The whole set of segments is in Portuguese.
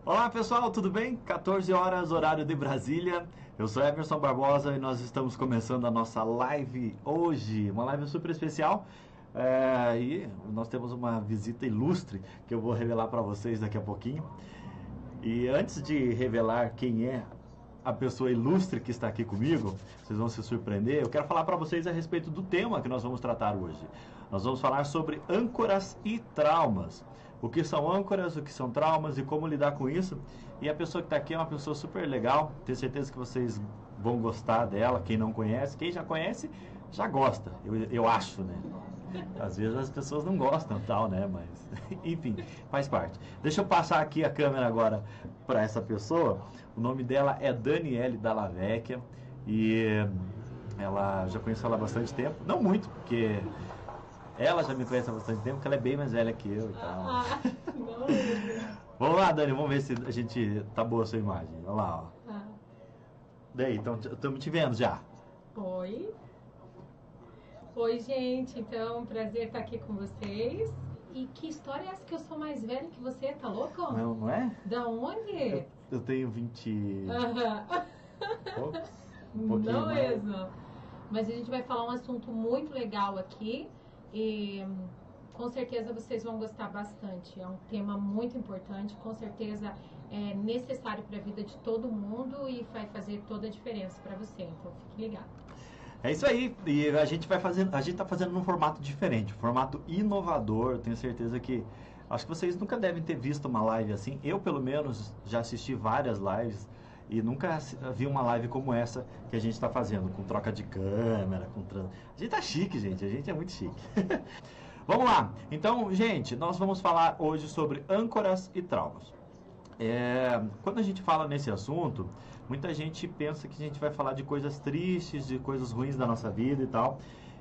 Olá pessoal, tudo bem? 14 horas, horário de Brasília. Eu sou Emerson Barbosa e nós estamos começando a nossa live hoje, uma live super especial. E nós temos uma visita ilustre que eu vou revelar para vocês daqui a pouquinho. E antes de revelar quem é a pessoa ilustre que está aqui comigo, vocês vão se surpreender. Eu quero falar para vocês a respeito do tema que nós vamos tratar hoje. Nós vamos falar sobre âncoras e traumas. O que são âncoras, o que são traumas e como lidar com isso. E a pessoa que está aqui é uma pessoa super legal. Tenho certeza que vocês vão gostar dela. Quem não conhece, quem já conhece, já gosta. Eu acho, né? Às vezes as pessoas não gostam tal, né? Mas, enfim, faz parte. Deixa eu passar aqui a câmera agora para essa pessoa. O nome dela é Daniele Dalla Vecchia e ela já conheço ela há bastante tempo. Não muito, porque ela já me conhece há bastante tempo, porque ela é bem mais velha que eu e tal. Não. Vamos lá, Dani, vamos ver se a gente tá boa a sua imagem. Olha lá, ó. Daí, então estamos te vendo já. Oi. Oi, gente. Então, prazer estar aqui com vocês. E que história é essa que eu sou mais velha que você? Tá louco? Não é? Da onde? Eu tenho 20 poucos. Um pouquinho Não mais. mesmo. Mas a gente vai falar um assunto muito legal aqui e com certeza vocês vão gostar bastante. É um tema muito importante, com certeza é necessário para a vida de todo mundo e vai fazer toda a diferença para você. Então, fique ligado. É isso aí, e a gente tá fazendo num formato diferente, um formato inovador. Eu tenho certeza que, acho que vocês nunca devem ter visto uma live assim. Eu, pelo menos, já assisti várias lives e nunca vi uma live como essa que a gente está fazendo, com troca de câmera, A gente tá chique, gente, a gente é muito chique. Vamos lá, então, gente, nós vamos falar hoje sobre âncoras e traumas. Quando a gente fala nesse assunto, muita gente pensa que a gente vai falar de coisas tristes, de coisas ruins da nossa vida e tal.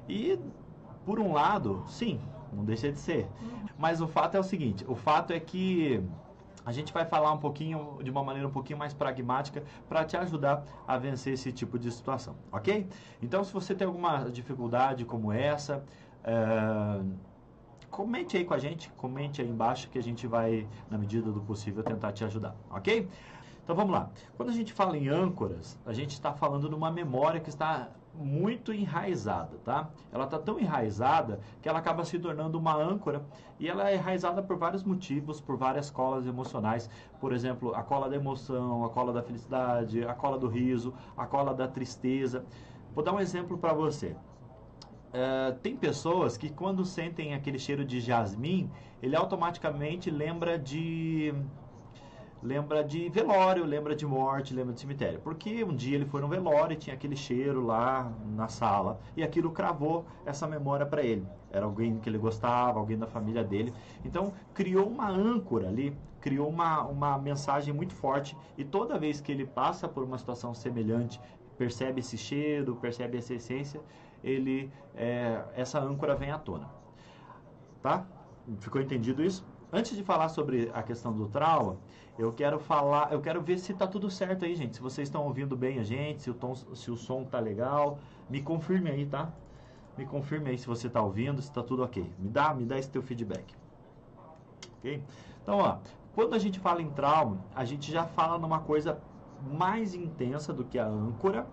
E, por um lado, sim, não deixa de ser. Mas o fato é o seguinte, o fato é que a gente vai falar um pouquinho, de uma maneira um pouquinho mais pragmática, para te ajudar a vencer esse tipo de situação, ok? Então, se você tem alguma dificuldade como essa, comente aí com a gente, comente aí embaixo que a gente vai, na medida do possível, tentar te ajudar, ok? Então vamos lá. Quando a gente fala em âncoras, a gente está falando de uma memória que está muito enraizada, tá? Ela está tão enraizada que ela acaba se tornando uma âncora e ela é enraizada por vários motivos, por várias colas emocionais. Por exemplo, a cola da emoção, a cola da felicidade, a cola do riso, a cola da tristeza. Vou dar um exemplo para você. Tem pessoas que quando sentem aquele cheiro de jasmim, ele automaticamente lembra de velório, lembra de morte, lembra de cemitério. Porque um dia ele foi no velório e tinha aquele cheiro lá na sala e aquilo cravou essa memória para ele. Era alguém que ele gostava, alguém da família dele. Então criou uma âncora ali, criou uma mensagem muito forte e toda vez que ele passa por uma situação semelhante, percebe esse cheiro, percebe essa essência, essa âncora vem à tona. Tá? Ficou entendido isso? Antes de falar sobre a questão do trauma, eu quero ver se tá tudo certo aí, gente. Se vocês estão ouvindo bem a gente, se o som tá legal, me confirme aí, tá? Me confirme aí se você tá ouvindo, se tá tudo ok. Me dá esse teu feedback. Ok? Então, ó, quando a gente fala em trauma, a gente já fala numa coisa mais intensa do que a âncora.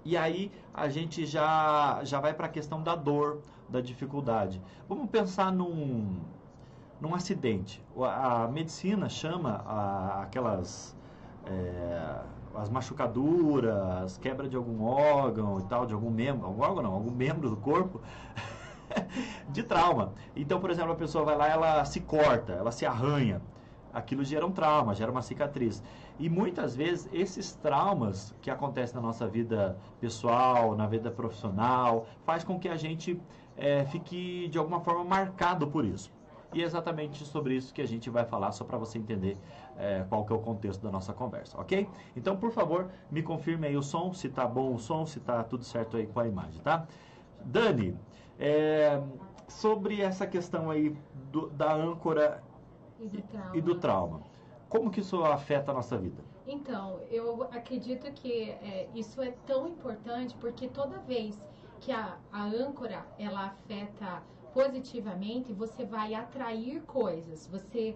E aí a gente já vai para a questão da dor, da dificuldade. Vamos pensar num acidente. A medicina chama aquelas as machucaduras, quebra de algum órgão e tal, de algum membro, algum membro do corpo, de trauma. Então, por exemplo, a pessoa vai lá, ela se corta, ela se arranha. Aquilo gera um trauma, gera uma cicatriz. E muitas vezes esses traumas que acontecem na nossa vida pessoal, na vida profissional, faz com que a gente fique de alguma forma marcado por isso. E é exatamente sobre isso que a gente vai falar, só para você entender qual que é o contexto da nossa conversa, ok? Então, por favor, me confirme aí o som, se tá bom o som, se tá tudo certo aí com a imagem, tá? Dani, sobre essa questão aí da âncora e do trauma. Como que isso afeta a nossa vida? Então, eu acredito que isso é tão importante porque toda vez que a âncora ela afeta positivamente, você vai atrair coisas, você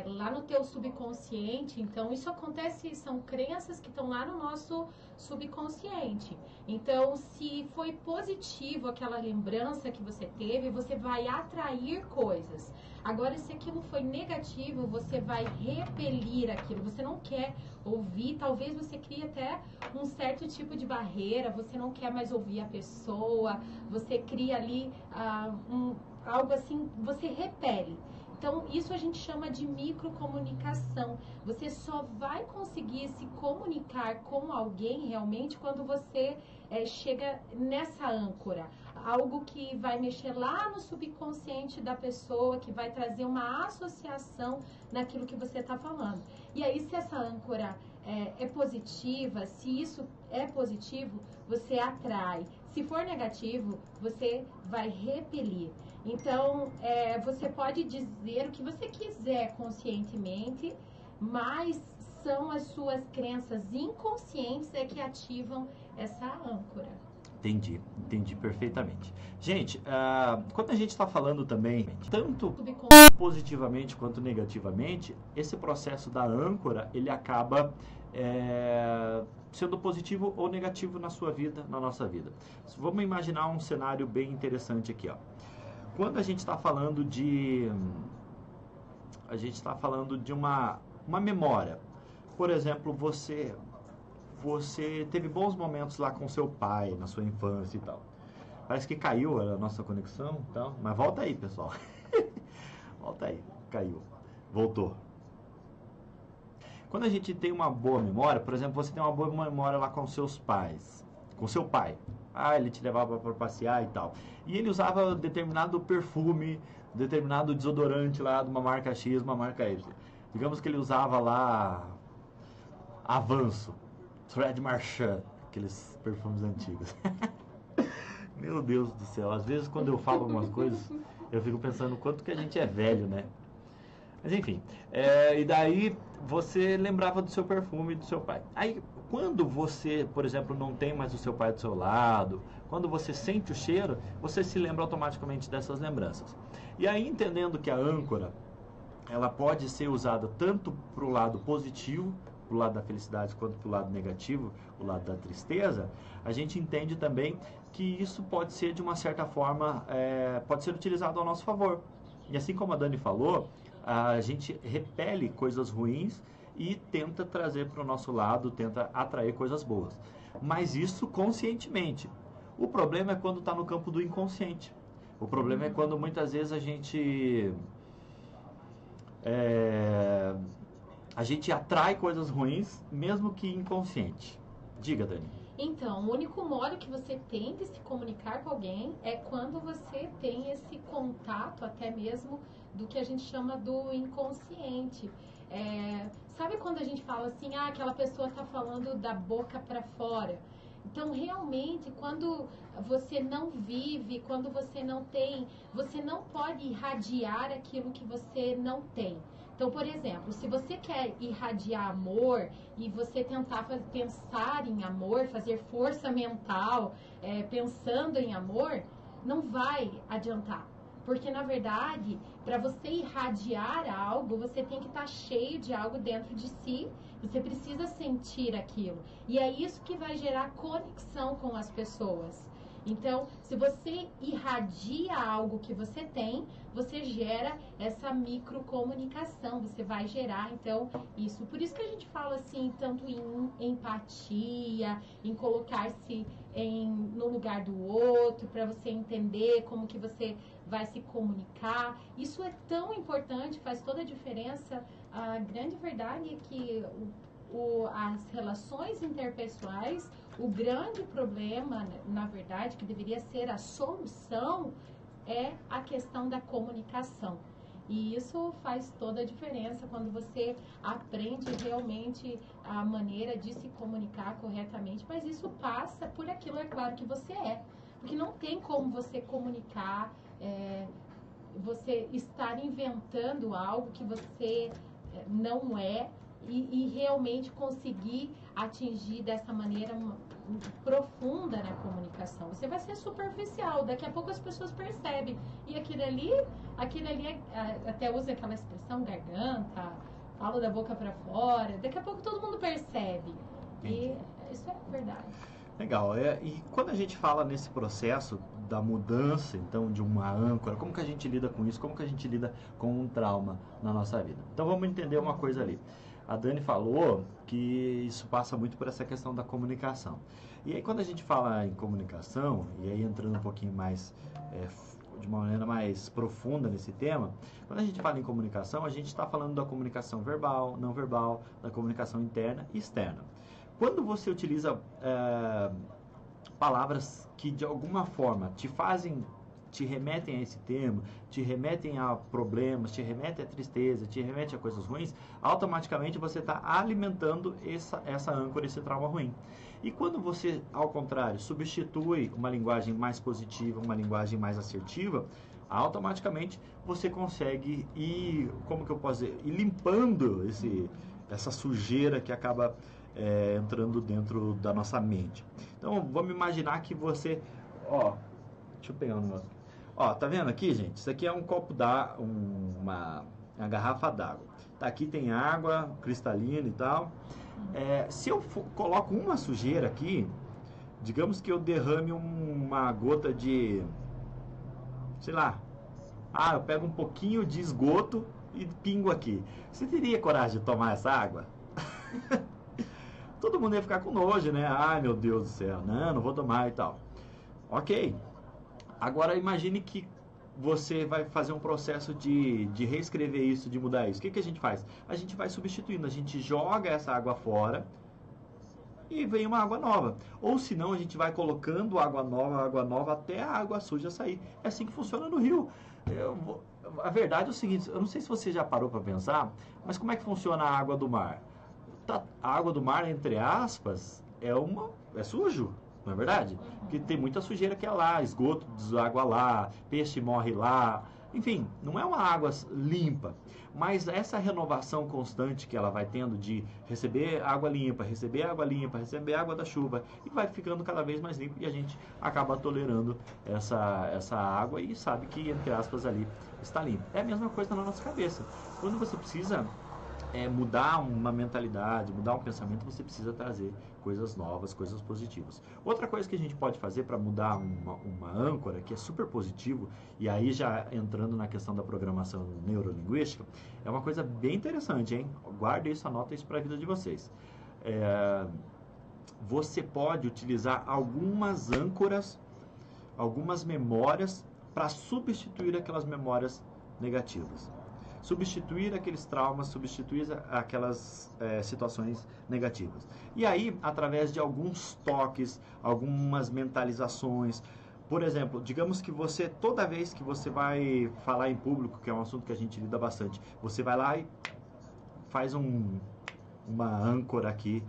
lá no teu subconsciente. Então, isso acontece, são crenças que estão lá no nosso subconsciente. Então, se foi positivo aquela lembrança que você teve, você vai atrair coisas. Agora, se aquilo foi negativo, você vai repelir aquilo. Você não quer ouvir, talvez você crie até um certo tipo de barreira, você não quer mais ouvir a pessoa, você cria ali algo assim, você repele. Então, isso a gente chama de microcomunicação. Você só vai conseguir se comunicar com alguém realmente quando você chega nessa âncora. Algo que vai mexer lá no subconsciente da pessoa, que vai trazer uma associação naquilo que você está falando. E aí, se essa âncora é positiva, se isso é positivo, você atrai. Se for negativo, você vai repelir. Então, você pode dizer o que você quiser conscientemente, mas são as suas crenças inconscientes que ativam essa âncora. Entendi perfeitamente. Gente, quando a gente está falando também, tanto positivamente quanto negativamente, esse processo da âncora, ele acaba sendo positivo ou negativo na sua vida, na nossa vida. Vamos imaginar um cenário bem interessante aqui, ó. Quando a gente está falando de uma memória, por exemplo, você teve bons momentos lá com seu pai na sua infância e tal. Parece que caiu a nossa conexão, então, mas volta aí, pessoal. Volta aí, caiu, voltou. Quando a gente tem uma boa memória, por exemplo, você tem uma boa memória lá com seus pais, com seu pai. Ele te levava para passear e tal. E ele usava determinado perfume, determinado desodorante lá de uma marca X, uma marca Y. Digamos que ele usava lá Avanço, Fred Marchand, aqueles perfumes antigos. Meu Deus do céu, às vezes quando eu falo algumas coisas, eu fico pensando o quanto que a gente é velho, né? Mas enfim, e daí você lembrava do seu perfume e do seu pai. Aí, quando você, por exemplo, não tem mais o seu pai do seu lado, quando você sente o cheiro, você se lembra automaticamente dessas lembranças. E aí, entendendo que a âncora, ela pode ser usada tanto para o lado positivo, para o lado da felicidade, quanto para o lado negativo, o lado da tristeza, a gente entende também que isso pode ser, de uma certa forma, pode ser utilizado ao nosso favor. E assim como a Dani falou, a gente repele coisas ruins e tenta trazer para o nosso lado, tenta atrair coisas boas. Mas isso conscientemente. O problema é quando está no campo do inconsciente. O problema é quando muitas vezes a gente atrai coisas ruins, mesmo que inconsciente. Diga, Dani. Então, o único modo que você tem de se comunicar com alguém é quando você tem esse contato, até mesmo do que a gente chama do inconsciente. Sabe quando a gente fala assim, aquela pessoa está falando da boca para fora? Então, realmente, quando você não vive, quando você não tem, você não pode irradiar aquilo que você não tem. Então, por exemplo, se você quer irradiar amor e você tentar pensar em amor, fazer força mental pensando em amor, não vai adiantar. Porque, na verdade, para você irradiar algo, você tem que estar cheio de algo dentro de si. Você precisa sentir aquilo. E é isso que vai gerar conexão com as pessoas. Então, se você irradia algo que você tem, você gera essa microcomunicação. Você vai gerar, então, isso. Por isso que a gente fala, assim, tanto em empatia, em colocar-se no lugar do outro, para você entender como que você vai se comunicar. Isso é tão importante, faz toda a diferença. A grande verdade é que as relações interpessoais, o grande problema, na verdade, que deveria ser a solução, é a questão da comunicação. E isso faz toda a diferença quando você aprende realmente a maneira de se comunicar corretamente, mas isso passa por aquilo, é claro, que você é. Porque não tem como você comunicar, você estar inventando algo que você não é, e realmente conseguir atingir dessa maneira profunda na comunicação. Você vai ser superficial, daqui a pouco as pessoas percebem. E aquilo ali até usa aquela expressão garganta, fala da boca para fora, daqui a pouco todo mundo percebe. E isso é verdade. Legal. E quando a gente fala nesse processo da mudança, então, de uma âncora, como que a gente lida com isso? Como que a gente lida com um trauma na nossa vida? Então, vamos entender uma coisa ali. A Dani falou que isso passa muito por essa questão da comunicação. E aí, quando a gente fala em comunicação, e aí entrando um pouquinho mais, de uma maneira mais profunda nesse tema, quando a gente fala em comunicação, a gente está falando da comunicação verbal, não verbal, da comunicação interna e externa. Quando você utiliza palavras que de alguma forma te remetem a esse tema, te remetem a problemas, te remetem a tristeza, te remetem a coisas ruins, automaticamente você está alimentando essa âncora, esse trauma ruim. E quando você, ao contrário, substitui uma linguagem mais positiva, uma linguagem mais assertiva, automaticamente você consegue ir, como que eu posso dizer, ir limpando essa sujeira que acaba entrando dentro da nossa mente. Então, vamos imaginar que você, deixa eu pegar um negócio. Tá vendo aqui, gente? Isso aqui é um copo uma garrafa d'água. Tá, aqui tem água cristalina e tal. Se eu coloco uma sujeira aqui, digamos que eu derrame uma gota de, sei lá, eu pego um pouquinho de esgoto e pingo aqui. Você teria coragem de tomar essa água? Todo mundo ia ficar com nojo, né? Ai, meu Deus do céu, não vou tomar e tal. Ok. Agora imagine que você vai fazer um processo de reescrever isso, de mudar isso. O que a gente faz? A gente vai substituindo, a gente joga essa água fora e vem uma água nova. Ou senão a gente vai colocando água nova até a água suja sair. É assim que funciona no rio. A verdade é o seguinte, eu não sei se você já parou para pensar, mas como é que funciona a água do mar? A água do mar, entre aspas, é sujo, não é verdade? Porque tem muita sujeira que é lá, esgoto deságua lá, peixe morre lá, enfim, não é uma água limpa. Mas essa renovação constante que ela vai tendo de receber água limpa, receber água da chuva, e vai ficando cada vez mais limpo, e a gente acaba tolerando essa água e sabe que, entre aspas, ali está limpo. É a mesma coisa na nossa cabeça. Quando você precisa mudar uma mentalidade, mudar um pensamento, você precisa trazer coisas novas, coisas positivas. Outra coisa que a gente pode fazer para mudar uma âncora, que é super positivo, e aí já entrando na questão da programação neurolinguística, é uma coisa bem interessante, hein? Guarda isso, anota isso para a vida de vocês. Você pode utilizar algumas âncoras, algumas memórias, para substituir aquelas memórias negativas. Substituir aqueles traumas, substituir aquelas situações negativas. E aí, através de alguns toques, algumas mentalizações, por exemplo, digamos que você, toda vez que você vai falar em público, que é um assunto que a gente lida bastante, você vai lá e faz uma âncora aqui,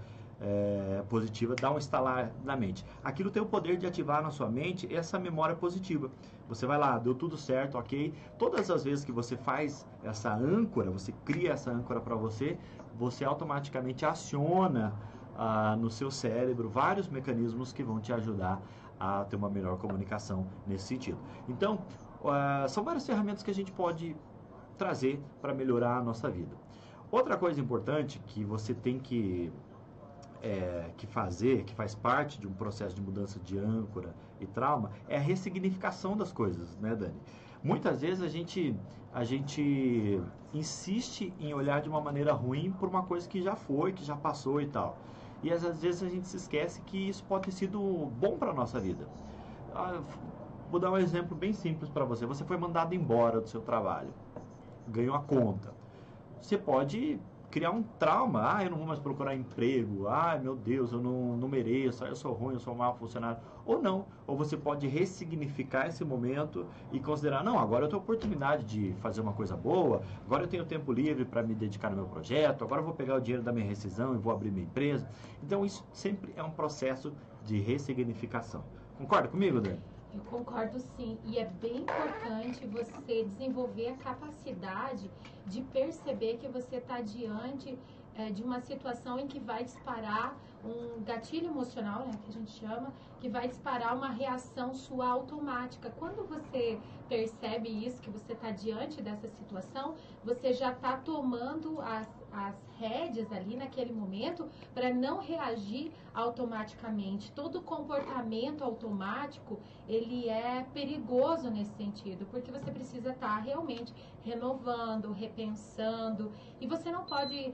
positiva, dá um estalar na mente. Aquilo tem o poder de ativar na sua mente essa memória positiva. Você vai lá, deu tudo certo, ok? Todas as vezes que você faz essa âncora, você cria essa âncora para você, você automaticamente aciona no seu cérebro vários mecanismos que vão te ajudar a ter uma melhor comunicação nesse sentido. Então, são várias ferramentas que a gente pode trazer para melhorar a nossa vida. Outra coisa importante que você tem que fazer, que faz parte de um processo de mudança de âncora e trauma, é a ressignificação das coisas, né, Dani? Muitas vezes a gente insiste em olhar de uma maneira ruim por uma coisa que já foi, que já passou e tal. E às vezes a gente se esquece que isso pode ter sido bom para a nossa vida. Vou dar um exemplo bem simples para você. Você foi mandado embora do seu trabalho, ganhou a conta. Você pode criar um trauma, eu não vou mais procurar emprego, meu Deus, eu não mereço, eu sou ruim, eu sou um mau funcionário, ou não, ou você pode ressignificar esse momento e considerar, não, agora eu tenho a oportunidade de fazer uma coisa boa, agora eu tenho tempo livre para me dedicar no meu projeto, agora eu vou pegar o dinheiro da minha rescisão e vou abrir minha empresa. Então isso sempre é um processo de ressignificação. Concorda comigo, Dani? Eu concordo, sim, e é bem importante você desenvolver a capacidade de perceber que você está diante de uma situação em que vai disparar um gatilho emocional, né, que a gente chama, que vai disparar uma reação sua automática. Quando você percebe isso, que você está diante dessa situação, você já está tomando as rédeas ali naquele momento para não reagir automaticamente. Todo comportamento automático, ele é perigoso nesse sentido, porque você precisa estar realmente renovando, repensando, e você não pode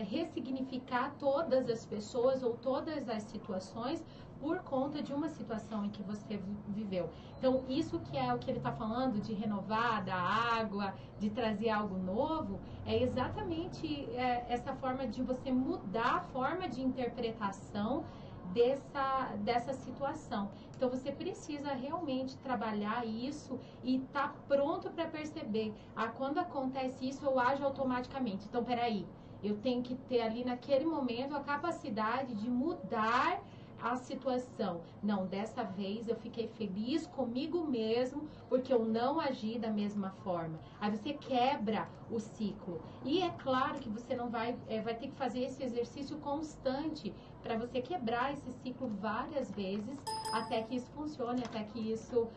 ressignificar todas as pessoas ou todas as situações por conta de uma situação em que você viveu. Então, isso que é o que ele está falando de renovar, da água, de trazer algo novo, é exatamente essa forma de você mudar a forma de interpretação dessa situação. Então, você precisa realmente trabalhar isso e estar pronto para perceber. Quando acontece isso, eu ajo automaticamente. Então, peraí, eu tenho que ter ali naquele momento a capacidade de mudar a situação. Não, dessa vez eu fiquei feliz comigo mesmo porque eu não agi da mesma forma. Aí você quebra o ciclo. E é claro que você não vai ter que fazer esse exercício constante para você quebrar esse ciclo várias vezes até que isso funcione, até que isso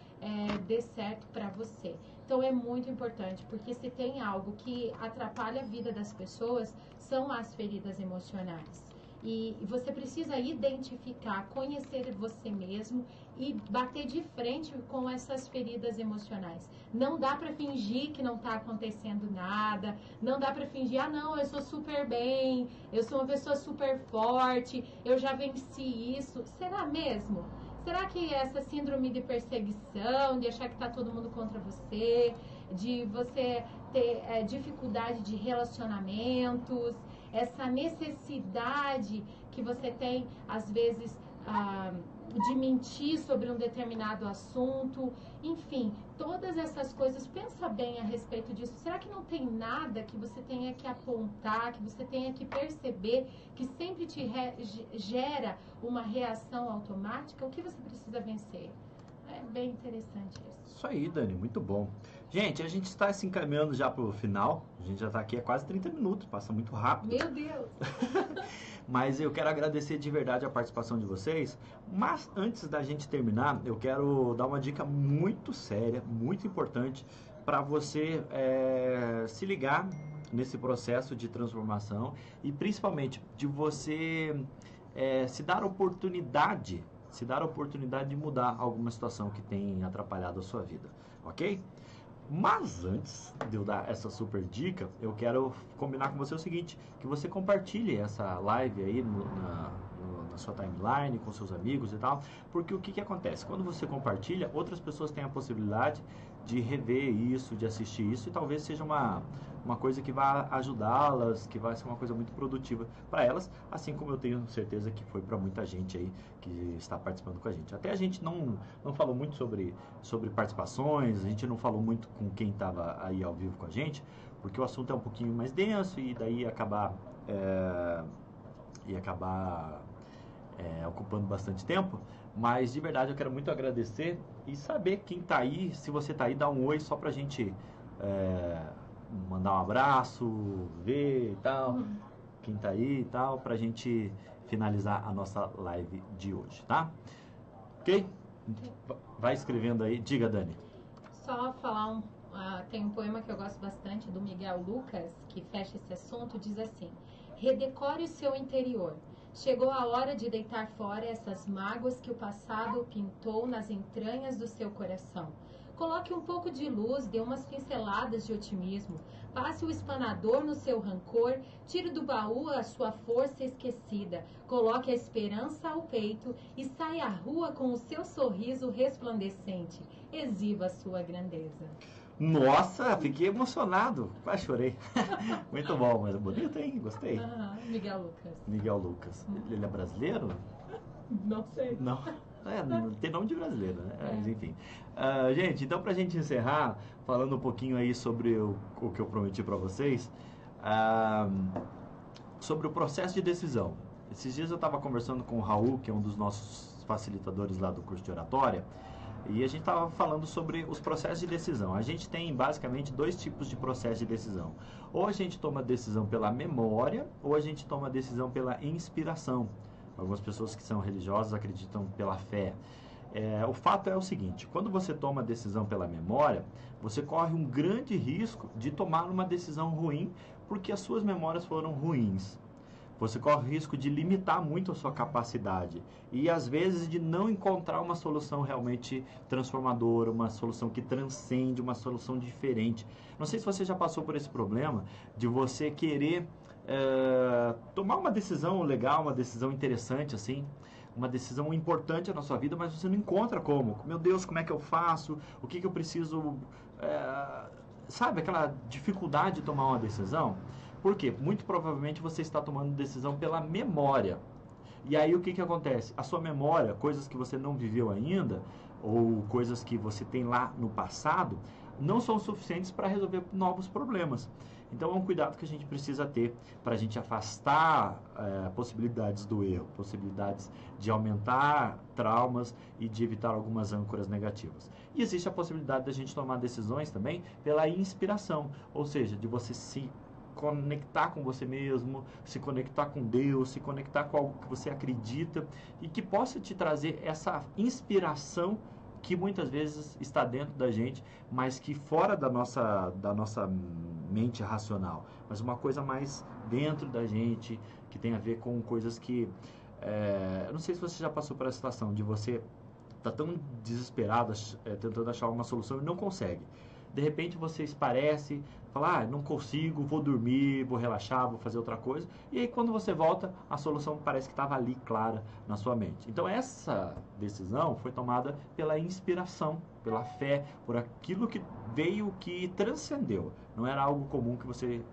dê certo para você. Então é muito importante, porque se tem algo que atrapalha a vida das pessoas, são as feridas emocionais. E você precisa identificar, conhecer você mesmo e bater de frente com essas feridas emocionais. Não dá para fingir que não está acontecendo nada, não dá para fingir, não, eu sou super bem, eu sou uma pessoa super forte, eu já venci isso. Será mesmo? Será que essa síndrome de perseguição, de achar que está todo mundo contra você, de você ter dificuldade de relacionamentos, essa necessidade que você tem, às vezes, de mentir sobre um determinado assunto, enfim, todas essas coisas, pensa bem a respeito disso. Será que não tem nada que você tenha que apontar, que você tenha que perceber, que sempre te gera uma reação automática? O que você precisa vencer? É bem interessante isso. Isso aí, Dani, muito bom. Gente, a gente está se encaminhando já para o final. A gente já está aqui há quase 30 minutos, passa muito rápido. Meu Deus! Mas eu quero agradecer de verdade a participação de vocês. Mas antes da gente terminar, eu quero dar uma dica muito séria, muito importante, para você se ligar nesse processo de transformação e principalmente de você se dar oportunidade de mudar alguma situação que tem atrapalhado a sua vida, ok? Mas antes de eu dar essa super dica, eu quero combinar com você o seguinte, que você compartilhe essa live aí na sua timeline, com seus amigos e tal, porque o que acontece? Quando você compartilha, outras pessoas têm a possibilidade de rever isso, de assistir isso, e talvez seja uma coisa que vai ajudá-las, que vai ser uma coisa muito produtiva para elas, assim como eu tenho certeza que foi para muita gente aí que está participando com a gente. Até a gente não falou muito sobre participações, a gente não falou muito com quem estava aí ao vivo com a gente, porque o assunto é um pouquinho mais denso e daí ia acabar ocupando bastante tempo. Mas de verdade eu quero muito agradecer e saber quem está aí, se você está aí, dá um oi só pra gente mandar um abraço, ver e tal, quem tá aí e tal, pra gente finalizar a nossa live de hoje, tá? Ok? Vai escrevendo aí, diga, Dani. Só falar tem um poema que eu gosto bastante do Miguel Lucas, que fecha esse assunto, diz assim: redecore o seu interior. Chegou a hora de deitar fora essas mágoas que o passado pintou nas entranhas do seu coração. Coloque um pouco de luz, dê umas pinceladas de otimismo. Passe o espanador no seu rancor, tire do baú a sua força esquecida. Coloque a esperança ao peito e saia à rua com o seu sorriso resplandecente. Exiba a sua grandeza. Nossa, fiquei emocionado, quase chorei. Muito bom, mas é bonito, hein? Gostei. Miguel Lucas. Miguel Lucas. Ele é brasileiro? Não sei. Não. Não tem nome de brasileiro, né? Mas enfim. Gente, então pra gente encerrar, falando um pouquinho aí sobre o que eu prometi pra vocês, sobre o processo de decisão. Esses dias eu estava conversando com o Raul, que é um dos nossos facilitadores lá do curso de oratória, E a gente estava falando sobre os processos de decisão. A gente tem basicamente dois tipos de processo de decisão. Ou a gente toma decisão pela memória, ou a gente toma decisão pela inspiração. Algumas pessoas que são religiosas acreditam pela fé. O fato é o seguinte, quando você toma a decisão pela memória, você corre um grande risco de tomar uma decisão ruim, porque as suas memórias foram ruins. Você corre o risco de limitar muito a sua capacidade e, às vezes, de não encontrar uma solução realmente transformadora, uma solução que transcende, uma solução diferente. Não sei se você já passou por esse problema de você querer tomar uma decisão legal, uma decisão interessante, assim, uma decisão importante na sua vida, mas você não encontra como. Meu Deus, como é que eu faço? O que eu preciso... sabe, aquela dificuldade de tomar uma decisão? Por quê? Muito provavelmente você está tomando decisão pela memória. E aí o que acontece? A sua memória, coisas que você não viveu ainda, ou coisas que você tem lá no passado, não são suficientes para resolver novos problemas. Então é um cuidado que a gente precisa ter para a gente afastar possibilidades do erro, possibilidades de aumentar traumas e de evitar algumas âncoras negativas. E existe a possibilidade da gente tomar decisões também pela inspiração, ou seja, de você se conectar com você mesmo, se conectar com Deus, se conectar com algo que você acredita e que possa te trazer essa inspiração que muitas vezes está dentro da gente, mas que fora da nossa mente racional, mas uma coisa mais dentro da gente, que tem a ver com coisas que... eu não sei se você já passou por essa situação de você estar tão desesperado, tentando achar uma solução e não consegue. De repente você esparece, fala, não consigo, vou dormir, vou relaxar, vou fazer outra coisa. E aí quando você volta, a solução parece que estava ali clara na sua mente. Então essa decisão foi tomada pela inspiração, pela fé, por aquilo que veio, que transcendeu. Não era algo comum que você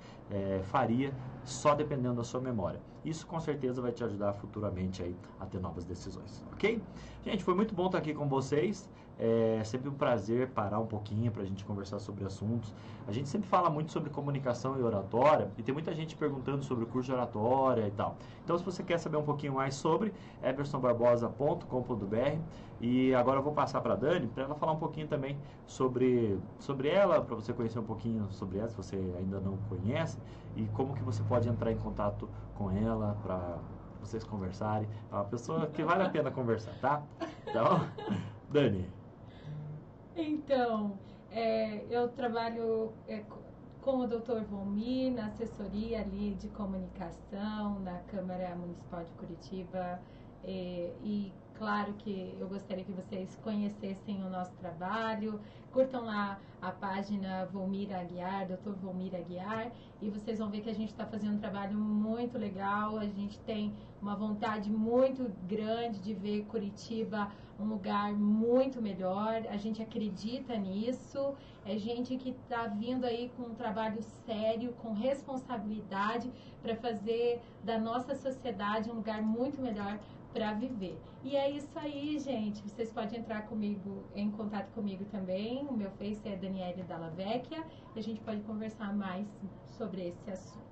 faria só dependendo da sua memória. Isso com certeza vai te ajudar futuramente aí a ter novas decisões, ok? Gente, foi muito bom estar aqui com vocês. É sempre um prazer parar um pouquinho para a gente conversar sobre assuntos. A gente sempre fala muito sobre comunicação e oratória e tem muita gente perguntando sobre o curso de oratória e tal. Então, se você quer saber um pouquinho mais sobre, eversonbarbosa.com.br. E agora eu vou passar para a Dani, para ela falar um pouquinho também sobre ela, para você conhecer um pouquinho sobre ela, se você ainda não conhece, e como que você pode entrar em contato com ela para vocês conversarem. É uma pessoa que vale a pena conversar, tá? Então, Dani. Então, eu trabalho com o Dr. Volmir na assessoria ali de comunicação na Câmara Municipal de Curitiba e claro que eu gostaria que vocês conhecessem o nosso trabalho, curtam lá a página Volmir Aguiar, Dr. Volmir Aguiar, e vocês vão ver que a gente está fazendo um trabalho muito legal, a gente tem uma vontade muito grande de ver Curitiba um lugar muito melhor, a gente acredita nisso, é gente que está vindo aí com um trabalho sério, com responsabilidade para fazer da nossa sociedade um lugar muito melhor para viver. E é isso aí, gente. Vocês podem entrar em contato comigo também. O meu Face é Daniele Dalla Vecchia e a gente pode conversar mais sobre esse assunto.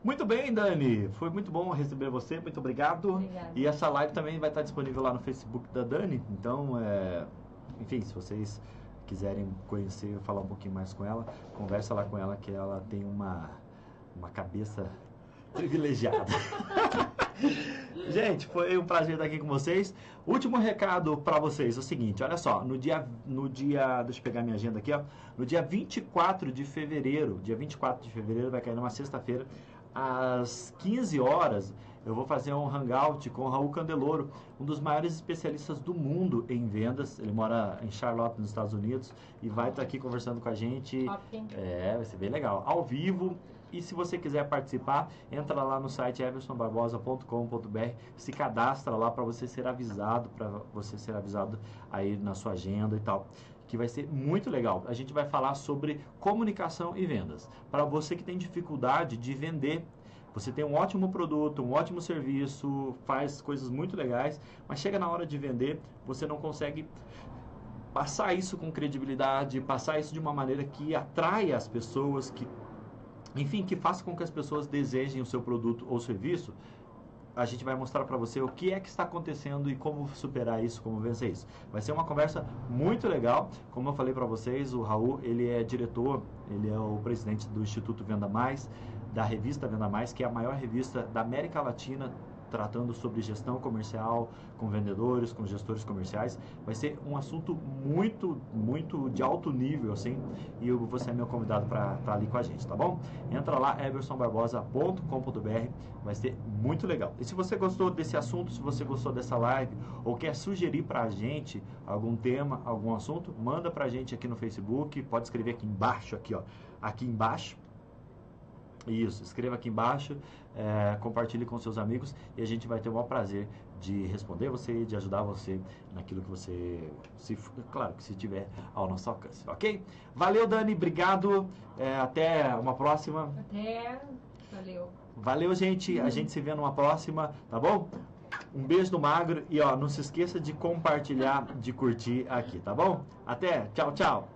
Muito bem, Dani. Foi muito bom receber você. Muito obrigado. Obrigada. E essa live também vai estar disponível lá no Facebook da Dani. Então, enfim, se vocês quiserem conhecer, falar um pouquinho mais com ela, conversa lá com ela, que ela tem uma cabeça privilegiada. Gente, foi um prazer estar aqui com vocês. Último recado para vocês é o seguinte, olha só, no dia, deixa eu pegar minha agenda aqui, ó, no dia 24 de fevereiro, vai cair numa sexta-feira, às 15 horas, eu vou fazer um hangout com o Raul Candeloro, um dos maiores especialistas do mundo em vendas. Ele mora em Charlotte, nos Estados Unidos, e vai estar aqui conversando com a gente. Vai ser bem legal, ao vivo. E se você quiser participar, entra lá no site eversonbarbosa.com.br, se cadastra lá para você ser avisado, aí na sua agenda e tal, que vai ser muito legal. A gente vai falar sobre comunicação e vendas. Para você que tem dificuldade de vender, você tem um ótimo produto, um ótimo serviço, faz coisas muito legais, mas chega na hora de vender, você não consegue passar isso com credibilidade, passar isso de uma maneira que atraia as pessoas, que faça com que as pessoas desejem o seu produto ou serviço. a gente vai mostrar para você o que é que está acontecendo e como superar isso, como vencer isso. Vai ser uma conversa muito legal. Como eu falei para vocês, o Raul, ele é diretor, ele é o presidente do Instituto Venda Mais, da revista Venda Mais, que é a maior revista da América Latina, tratando sobre gestão comercial, com vendedores, com gestores comerciais. Vai ser um assunto muito, muito de alto nível, assim, e você é meu convidado para estar ali com a gente, tá bom? Entra lá, ebersonbarbosa.com.br, vai ser muito legal. E se você gostou desse assunto, se você gostou dessa live, ou quer sugerir para a gente algum tema, algum assunto, manda para a gente aqui no Facebook, pode escrever aqui embaixo, aqui, ó, aqui embaixo. Isso, escreva aqui embaixo, compartilhe com seus amigos e a gente vai ter o maior prazer de responder você, de ajudar você naquilo que você, claro, que se tiver ao nosso alcance, ok? Valeu, Dani, obrigado, até uma próxima. Até, valeu. Valeu, gente, a gente se vê numa próxima, tá bom? Um beijo do Magro e, ó, não se esqueça de compartilhar, de curtir aqui, tá bom? Até, tchau, tchau.